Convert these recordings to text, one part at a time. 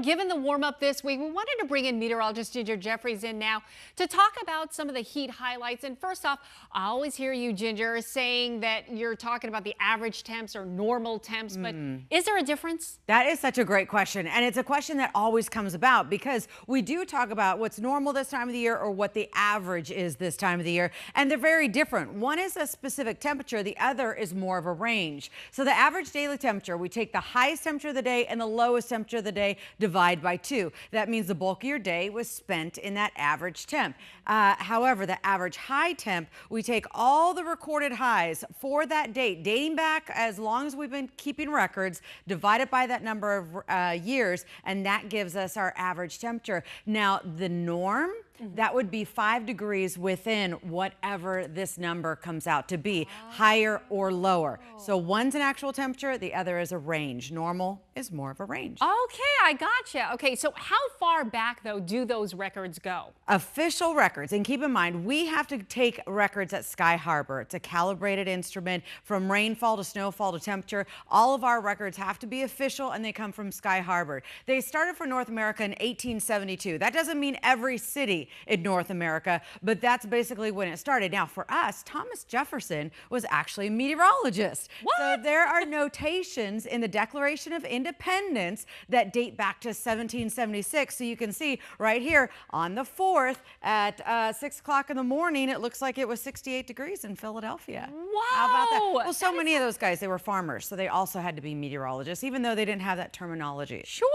Given the warm up this week, we wanted to bring in meteorologist Ginger Jeffries in now to talk about some of the heat highlights. And first off, I always hear you, Ginger, saying that you're talking about the average temps or normal temps, but is there a difference? That is such a great question. And it's a question that always comes about because we do talk about what's normal this time of the year or what the average is this time of the year. And they're very different. One is a specific temperature. The other is more of a range. So the average daily temperature, we take the highest temperature of the day and the lowest temperature of the day, divide by 2. That means the bulk of your day was spent in that average temp. However, the average high temp, we take all the recorded highs for that date, dating back as long as we've been keeping records, divide it by that number of years, and that gives us our average temperature. Now, the norm, that would be 5 degrees within whatever this number comes out to be, higher or lower. So one's an actual temperature, the other is a range. Normal is more of a range. Okay, I gotcha. Okay, so how far back, though, do those records go? Official records, and keep in mind, we have to take records at Sky Harbor. It's a calibrated instrument from rainfall to snowfall to temperature. All of our records have to be official, and they come from Sky Harbor. They started for North America in 1872. That doesn't mean every city in North America, but that's basically when it started. Now, for us, Thomas Jefferson was actually a meteorologist. What? So there are notations in the Declaration of Independence that date back to 1776. So you can see right here on the 4th at 6 o'clock in the morning, it looks like it was 68 degrees in Philadelphia. Wow. How about that? Well, so many of those guys, they were farmers, so they also had to be meteorologists, even though they didn't have that terminology. Sure,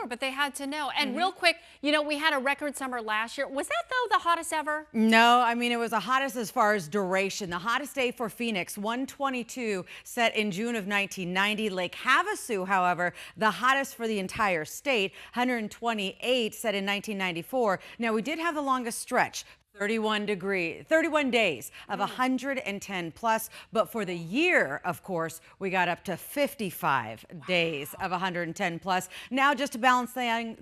but they had to know. And real quick, we had a record summer last year. Was that, though, the hottest ever? No, I mean, it was the hottest as far as duration. The hottest day for Phoenix, 122, set in June of 1990. Lake Havasu, however, the hottest for the entire state, 128, set in 1994. Now, we did have the longest stretch. 31 days of 110 plus, but for the year, of course, we got up to 55 days of 110 plus. Now, just to balance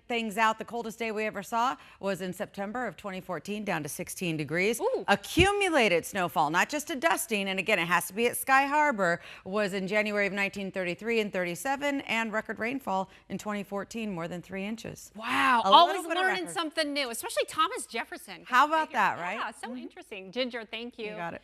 things out, the coldest day we ever saw was in September of 2014, down to 16 degrees. Ooh. Accumulated snowfall, not just a dusting, and again, it has to be at Sky Harbor, was in January of 1933 and 37, and record rainfall in 2014, more than 3 inches. Wow, always learning something new, especially Thomas Jefferson. How about that, right? Yeah, so interesting. Ginger, thank you. You got it.